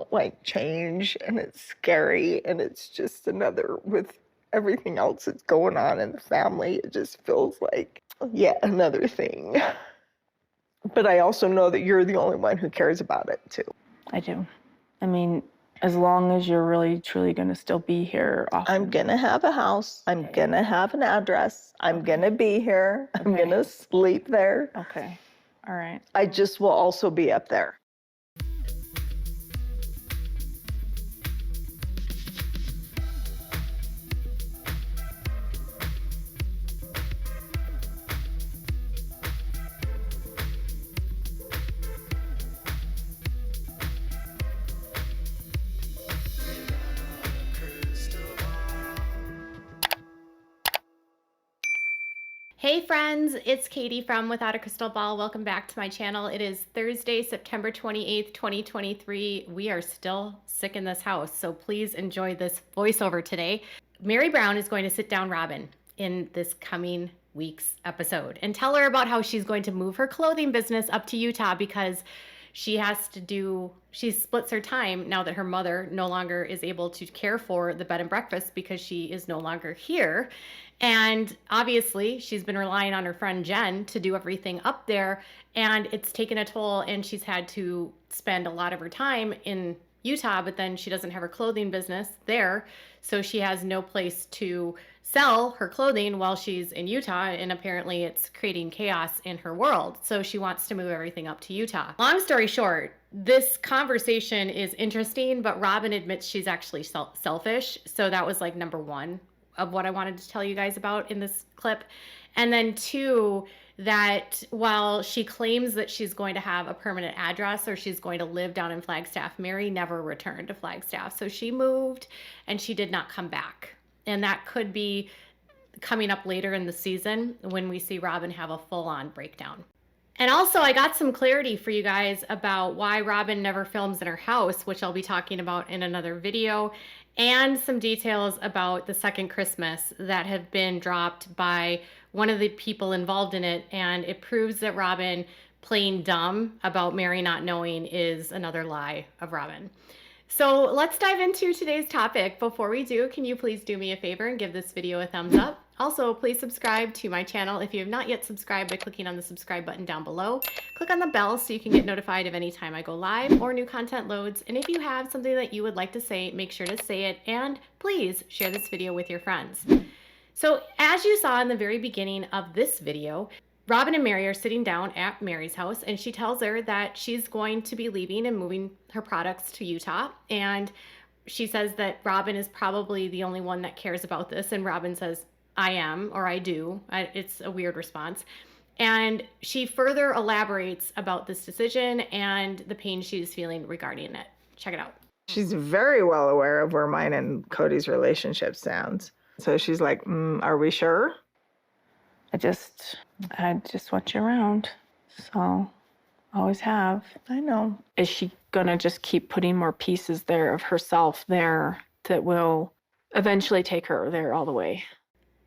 don't like change, and it's scary, and it's just another, with everything else that's going on in the family, it just feels like yet another thing. But I also know that you're the only one who cares about it too. I do. I mean, as long as you're really truly going to still be here often. I'm gonna have a house. I'm gonna have an address. I'm gonna be here. I'm gonna sleep there. Okay. All right. I just will also be up there. Hey friends, it's Katie from Without a Crystal Ball. Welcome back to my channel. It is Thursday, September 28th, 2023. We are still sick in this house, so please enjoy this voiceover today. Meri Brown is going to sit down Robyn in this coming week's episode and tell her about how she's going to move her clothing business up to Utah because she splits her time now that her mother no longer is able to care for the bed and breakfast because she is no longer here. And obviously she's been relying on her friend Jen to do everything up there, and it's taken a toll, and she's had to spend a lot of her time in Utah, but then she doesn't have her clothing business there. So she has no place to sell her clothing while she's in Utah, and apparently it's creating chaos in her world. So she wants to move everything up to Utah. Long story short, this conversation is interesting, but Robyn admits she's actually selfish. So that was like number one of what I wanted to tell you guys about in this clip. And then two, that while she claims that she's going to have a permanent address or she's going to live down in Flagstaff, Meri never returned to Flagstaff. So she moved and she did not come back. And that could be coming up later in the season when we see Robyn have a full-on breakdown. And also, I got some clarity for you guys about why Robyn never films in her house, which I'll be talking about in another video, and some details about the second Christmas that have been dropped by one of the people involved in it, and it proves that Robyn playing dumb about Meri not knowing is another lie of Robyn. So let's dive into today's topic. Before we do, can you please do me a favor and give this video a thumbs up? Also, please subscribe to my channel if you have not yet subscribed by clicking on the subscribe button down below. Click on the bell so you can get notified of any time I go live or new content loads. And if you have something that you would like to say, make sure to say it, and please share this video with your friends. So as you saw in the very beginning of this video, Robyn and Meri are sitting down at Meri's house, and she tells her that she's going to be leaving and moving her products to Utah. And she says that Robyn is probably the only one that cares about this. And Robyn says, I am, or I do. It's a weird response. And she further elaborates about this decision and the pain she's feeling regarding it. Check it out. She's very well aware of where mine and Kody's relationship stands. So she's like, are we sure? I just want you around. So, always have. I know. Is she gonna just keep putting more pieces there of herself there that will eventually take her there all the way?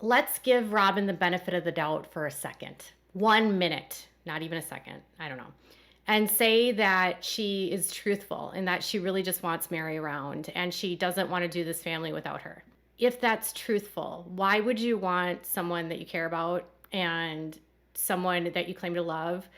Let's give Robyn the benefit of the doubt for a second. 1 minute, not even a second, I don't know. And say that she is truthful and that she really just wants Meri around and she doesn't want to do this family without her. If that's truthful, why would you want someone that you care about and someone that you claim to love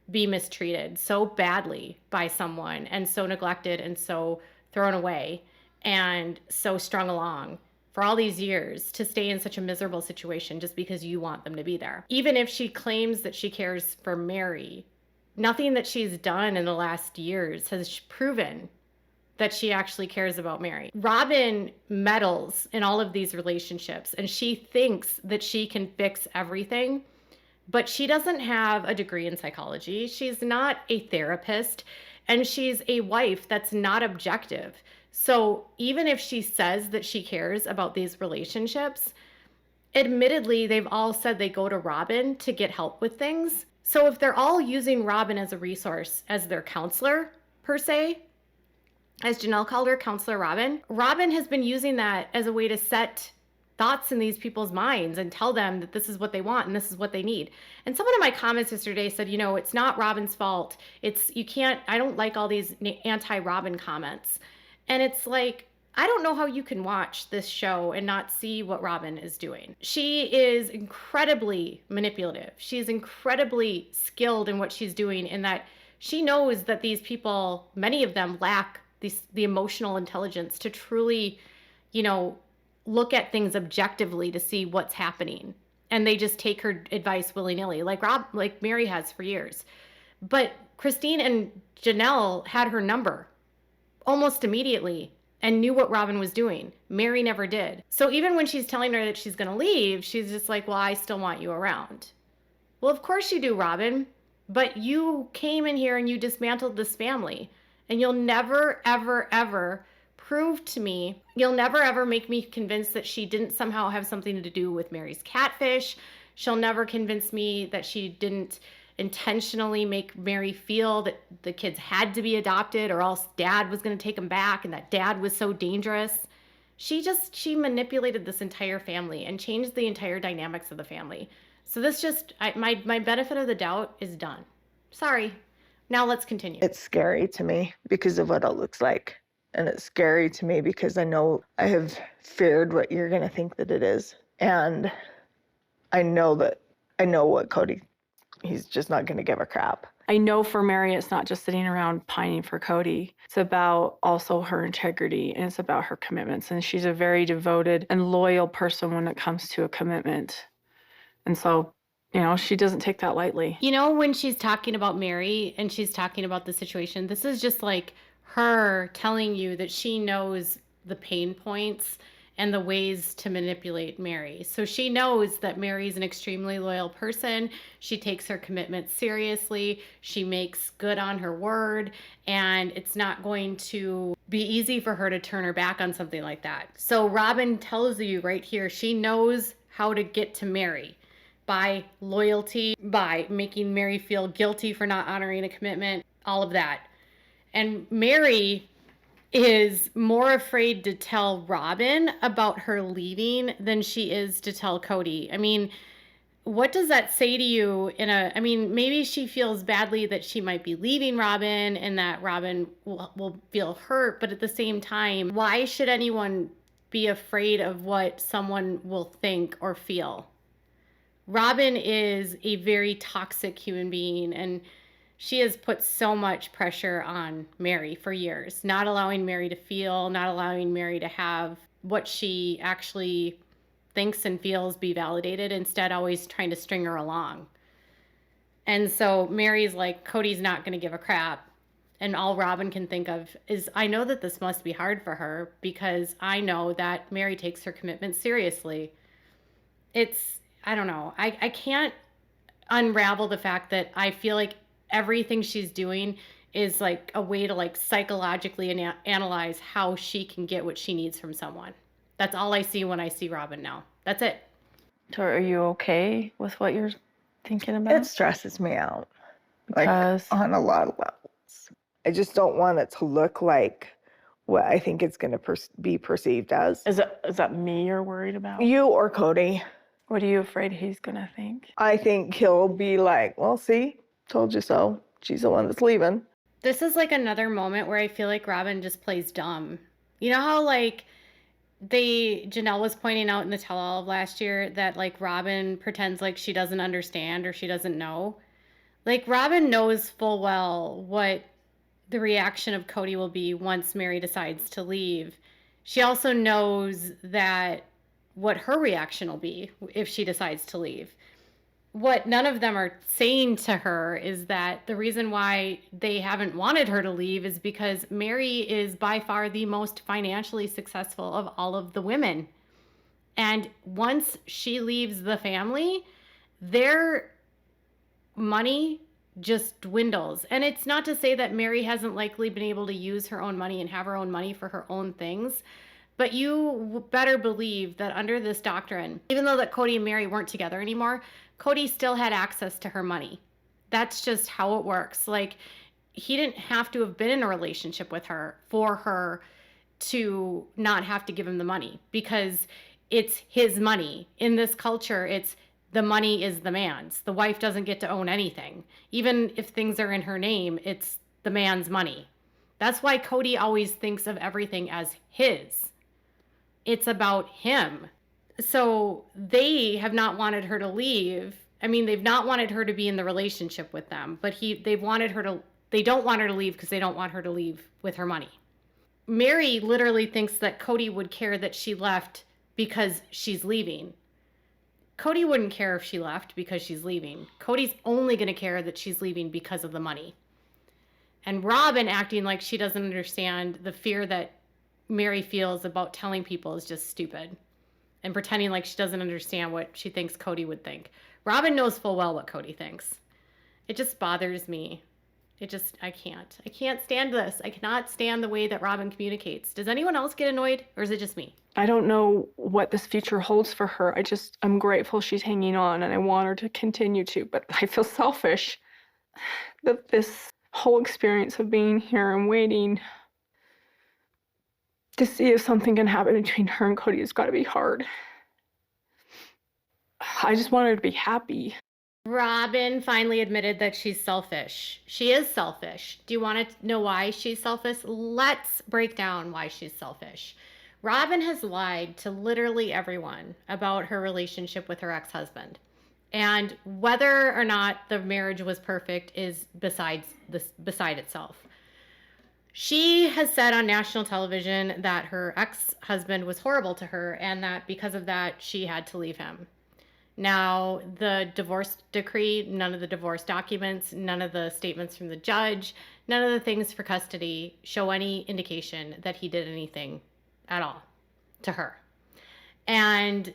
be mistreated so badly by someone and so neglected and so thrown away and so strung along for all these years to stay in such a miserable situation just because you want them to be there? Even if she claims that she cares for Meri, nothing that she's done in the last years has proven that she actually cares about Meri. Robyn meddles in all of these relationships and she thinks that she can fix everything, but she doesn't have a degree in psychology. She's not a therapist, and she's a wife that's not objective. So even if she says that she cares about these relationships, admittedly, they've all said they go to Robyn to get help with things. So if they're all using Robyn as a resource, as their counselor, per se, as Janelle called her, Counselor Robyn, Robyn has been using that as a way to set thoughts in these people's minds and tell them that this is what they want and this is what they need. And someone in my comments yesterday said, you know, it's not Robyn's fault. I don't like all these anti-Robyn comments. And it's like, I don't know how you can watch this show and not see what Robyn is doing. She is incredibly manipulative. She's incredibly skilled in what she's doing, in that she knows that these people, many of them, lack the emotional intelligence to truly, you know, look at things objectively to see what's happening. And they just take her advice willy-nilly, like Meri has for years. But Christine and Janelle had her number almost immediately and knew what Robyn was doing. Meri never did. So even when she's telling her that she's going to leave, she's just like, well, I still want you around. Well, of course you do, Robyn. But you came in here and you dismantled this family. And you'll never, ever, ever prove to me, you'll never, ever make me convinced that she didn't somehow have something to do with Meri's catfish. She'll never convince me that she didn't intentionally make Meri feel that the kids had to be adopted or else dad was going to take them back and that dad was so dangerous. She manipulated this entire family and changed the entire dynamics of the family. So this my benefit of the doubt is done. Sorry. Now let's continue. It's scary to me because of what it looks like. And it's scary to me because I know I have feared what you're going to think that it is. And I know what Kody, he's just not going to give a crap. I know for Meri, it's not just sitting around pining for Kody. It's about also her integrity, and it's about her commitments. And she's a very devoted and loyal person when it comes to a commitment. And so, you know, she doesn't take that lightly. You know, when she's talking about Meri and she's talking about the situation, this is just like her telling you that she knows the pain points and the ways to manipulate Meri. So she knows that Meri's an extremely loyal person. She takes her commitment seriously. She makes good on her word. And it's not going to be easy for her to turn her back on something like that. So Robyn tells you right here, she knows how to get to Meri by loyalty, by making Meri feel guilty for not honoring a commitment, all of that. And Meri is more afraid to tell Robyn about her leaving than she is to tell Kody. I mean, what does that say to you maybe she feels badly that she might be leaving Robyn and that Robyn will feel hurt, but at the same time, why should anyone be afraid of what someone will think or feel? Robyn is a very toxic human being, and she has put so much pressure on Meri for years, not allowing Meri to feel, not allowing Meri to have what she actually thinks and feels be validated, instead always trying to string her along. And so Meri's like, Kody's not going to give a crap. And all Robyn can think of is, I know that this must be hard for her because I know that Meri takes her commitment seriously. I don't know. I can't unravel the fact that I feel like everything she's doing is like a way to like psychologically analyze how she can get what she needs from someone. That's all I see when I see Robyn now. That's it. So are you okay with what you're thinking about? It stresses me out, like Because on a lot of levels. I just don't want it to look like what I think it's going to be perceived as. Is that me you're worried about? You or Kody. What are you afraid he's going to think? I think he'll be like, well, see, told you so. She's the one that's leaving. This is like another moment where I feel like Robyn just plays dumb. You know how like Janelle was pointing out in the tell-all of last year that like Robyn pretends like she doesn't understand or she doesn't know? Like Robyn knows full well what the reaction of Kody will be once Meri decides to leave. She also knows that what her reaction will be if she decides to leave. What none of them are saying to her is that the reason why they haven't wanted her to leave is because Meri is by far the most financially successful of all of the women. And once she leaves the family, their money just dwindles. And it's not to say that Meri hasn't likely been able to use her own money and have her own money for her own things. But you better believe that under this doctrine, even though that Kody and Meri weren't together anymore, Kody still had access to her money. That's just how it works. Like, he didn't have to have been in a relationship with her for her to not have to give him the money, because it's his money. In this culture, it's the money is the man's. The wife doesn't get to own anything. Even if things are in her name, it's the man's money. That's why Kody always thinks of everything as his. It's about him. So they have not wanted her to leave. I mean, they've not wanted her to be in the relationship with them, but they don't want her to leave because they don't want her to leave with her money. Meri literally thinks that Kody would care that she left because she's leaving. Kody wouldn't care if she left because she's leaving. Cody's only going to care that she's leaving because of the money. And Robyn acting like she doesn't understand the fear that Meri feels about telling people is just stupid. And pretending like she doesn't understand what she thinks Kody would think. Robyn knows full well what Kody thinks. It just bothers me. I can't stand this. I cannot stand the way that Robyn communicates. Does anyone else get annoyed, or is it just me? I don't know what this future holds for her. I'm grateful she's hanging on, and I want her to continue to, but I feel selfish that this whole experience of being here and waiting to see if something can happen between her and Kody has got to be hard. I just want her to be happy. Robyn finally admitted that she's selfish. She is selfish. Do you want to know why she's selfish? Let's break down why she's selfish. Robyn has lied to literally everyone about her relationship with her ex-husband. And whether or not the marriage was perfect is beside itself. She has said on national television that her ex-husband was horrible to her and that because of that, she had to leave him. Now, the divorce decree, none of the divorce documents, none of the statements from the judge, none of the things for custody show any indication that he did anything at all to her. And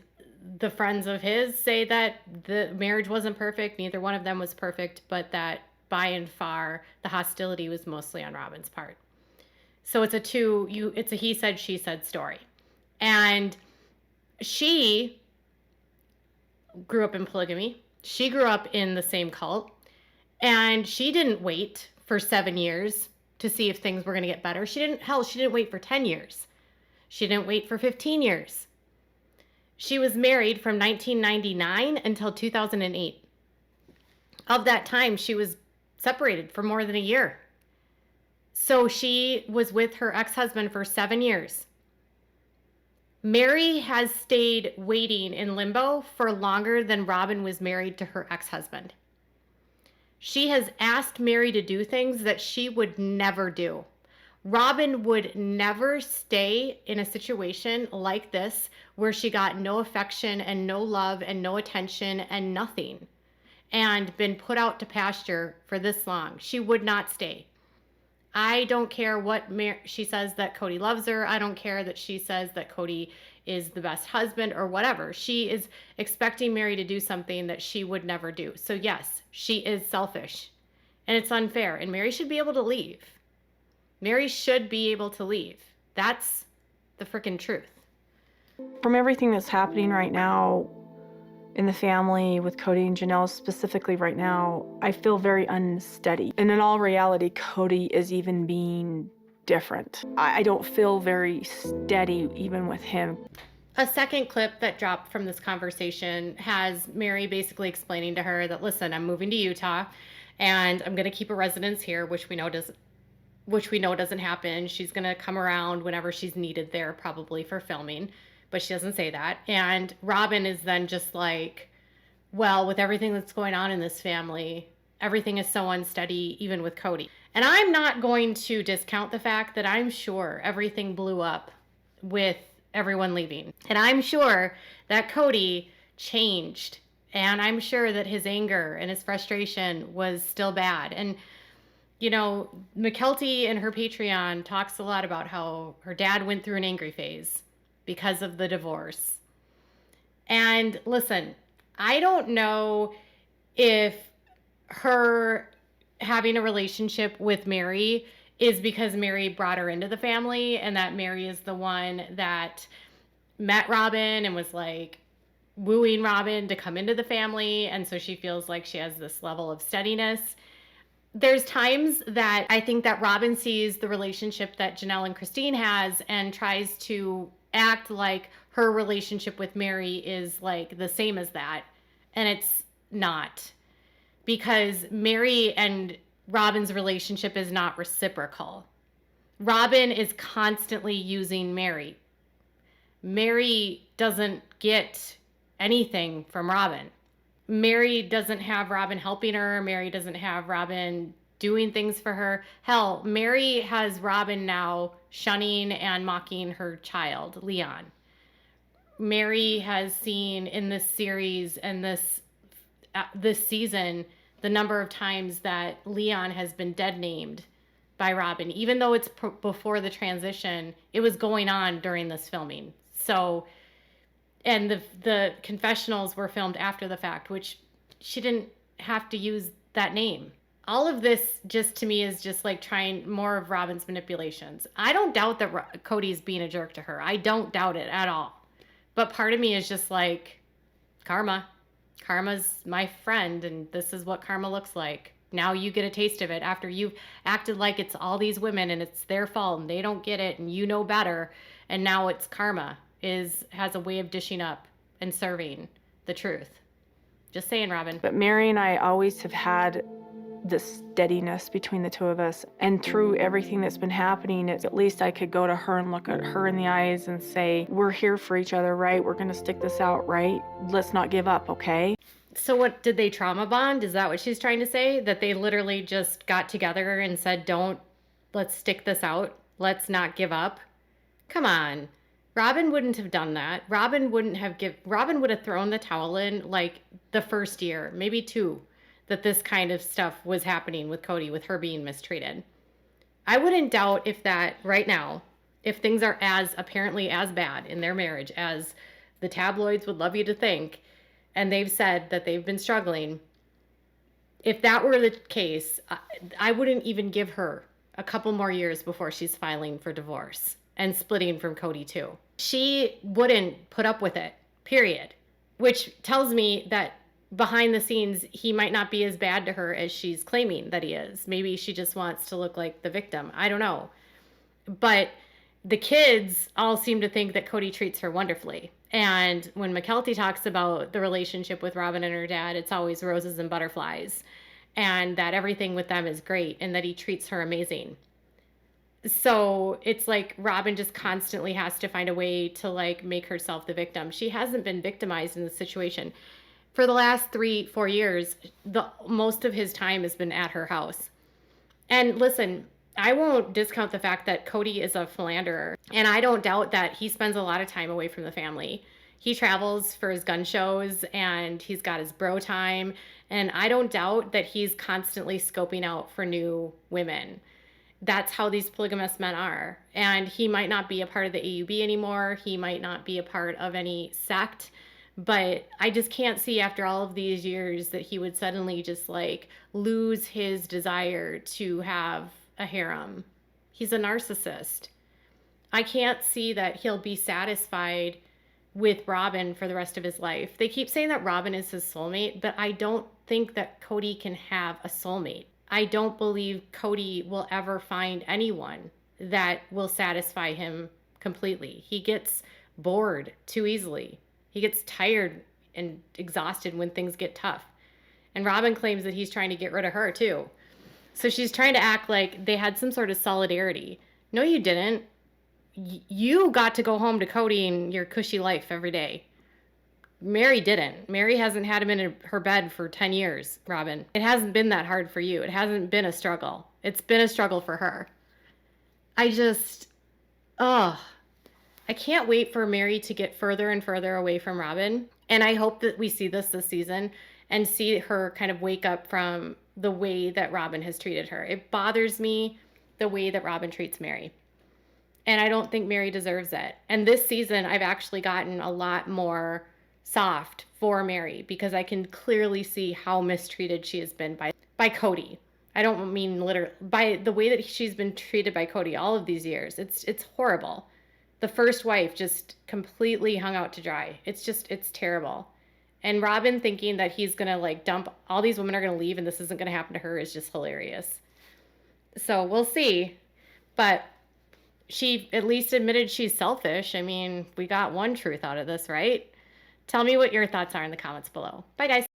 the friends of his say that the marriage wasn't perfect, neither one of them was perfect, but that by and far the hostility was mostly on Robyn's part. So it's a he said, she said story. And she grew up in polygamy. She grew up in the same cult. And she didn't wait for 7 years to see if things were going to get better. She didn't wait for 10 years. She didn't wait for 15 years. She was married from 1999 until 2008. Of that time, she was separated for more than a year. So she was with her ex-husband for 7 years. Meri has stayed waiting in limbo for longer than Robyn was married to her ex-husband. She has asked Meri to do things that she would never do. Robyn would never stay in a situation like this where she got no affection and no love and no attention and nothing and been put out to pasture for this long. She would not stay. I don't care what she says that Kody loves her. I don't care that she says that Kody is the best husband or whatever. She is expecting Meri to do something that she would never do. So yes, she is selfish and it's unfair and Meri should be able to leave. Meri should be able to leave. That's the freaking truth. From everything that's happening right now in the family with Kody and Janelle specifically right now, I feel very unsteady. And in all reality, Kody is even being different. I don't feel very steady even with him. A second clip that dropped from this conversation has Meri basically explaining to her that, listen, I'm moving to Utah and I'm going to keep a residence here, which we know doesn't happen. She's going to come around whenever she's needed there, probably for filming, but she doesn't say that. And Robyn is then just like, well, with everything that's going on in this family, everything is so unsteady, even with Kody. And I'm not going to discount the fact that I'm sure everything blew up with everyone leaving. And I'm sure that Kody changed. And I'm sure that his anger and his frustration was still bad. And you know, McKelty in her Patreon talks a lot about how her dad went through an angry phase because of the divorce. And listen, I don't know if her having a relationship with Meri is because Meri brought her into the family and that Meri is the one that met Robyn and was like wooing Robyn to come into the family. And so she feels like she has this level of steadiness. There's times that I think that Robyn sees the relationship that Janelle and Christine has and tries to act like her relationship with Meri is like the same as that. And it's not, because Meri and Robyn's relationship is not reciprocal. Robyn is constantly using Meri. Meri doesn't get anything from Robyn. Meri doesn't have Robyn helping her. Meri doesn't have Robyn doing things for her. Hell, Meri has Robyn now shunning and mocking her child, Leon. Meri has seen in this series and this season the number of times that Leon has been dead named by Robyn. Even though it's before the transition, it was going on during this filming. So, and the confessionals were filmed after the fact, which she didn't have to use that name. All of this just to me is just like trying more of Robyn's manipulations. I don't doubt that Kody's being a jerk to her. I don't doubt it at all. But part of me is just like, karma. Karma's my friend, and this is what karma looks like. Now you get a taste of it after you've acted like it's all these women and it's their fault and they don't get it and you know better. And now it's karma has a way of dishing up and serving the truth. Just saying, Robyn. But Meri and I always have had this steadiness between the two of us. And through everything that's been happening, at least I could go to her and look at her in the eyes and say, we're here for each other, right? We're going to stick this out, right? Let's not give up, okay? So what, did they trauma bond? Is that what she's trying to say? That they literally just got together and said, let's stick this out. Let's not give up. Come on. Robyn wouldn't have done that. Robyn would have thrown the towel in like the first year, maybe 2, that this kind of stuff was happening with Kody, with her being mistreated. I wouldn't doubt if that right now, if things are apparently as bad in their marriage as the tabloids would love you to think, and they've said that they've been struggling, if that were the case, I wouldn't even give her a couple more years before she's filing for divorce and splitting from Kody too. She wouldn't put up with it, period. Which tells me that behind the scenes, he might not be as bad to her as she's claiming that he is. Maybe she just wants to look like the victim. I don't know. But the kids all seem to think that Kody treats her wonderfully. And when McKelty talks about the relationship with Robyn and her dad, it's always roses and butterflies. And that everything with them is great and that he treats her amazing. So it's like Robyn just constantly has to find a way to like make herself the victim. She hasn't been victimized in this situation. For the last 3-4 years, most of his time has been at her house. And listen, I won't discount the fact that Kody is a philanderer. And I don't doubt that he spends a lot of time away from the family. He travels for his gun shows and he's got his bro time. And I don't doubt that he's constantly scoping out for new women. That's how these polygamous men are. And he might not be a part of the AUB anymore. He might not be a part of any sect. But I just can't see after all of these years that he would suddenly just like lose his desire to have a harem. He's a narcissist. I can't see that he'll be satisfied with Robyn for the rest of his life. They keep saying that Robyn is his soulmate, but I don't think that Kody can have a soulmate. I don't believe Kody will ever find anyone that will satisfy him completely. He gets bored too easily. He gets tired and exhausted when things get tough. And Robyn claims that he's trying to get rid of her too. So she's trying to act like they had some sort of solidarity. No, you didn't. You got to go home to Kody and your cushy life every day. Meri didn't. Meri hasn't had him in her bed for 10 years, Robyn. It hasn't been that hard for you. It hasn't been a struggle. It's been a struggle for her. I can't wait for Meri to get further and further away from Robyn. And I hope that we see this season and see her kind of wake up from the way that Robyn has treated her. It bothers me the way that Robyn treats Meri. And I don't think Meri deserves it. And this season, I've actually gotten a lot more soft for Meri because I can clearly see how mistreated she has been by Kody. I don't mean literally, by the way that she's been treated by Kody all of these years. It's horrible. The first wife just completely hung out to dry. It's terrible. And Robyn thinking that he's going to like dump, all these women are going to leave and this isn't going to happen to her is just hilarious. So we'll see. But she at least admitted she's selfish. I mean, we got one truth out of this, right? Tell me what your thoughts are in the comments below. Bye, guys.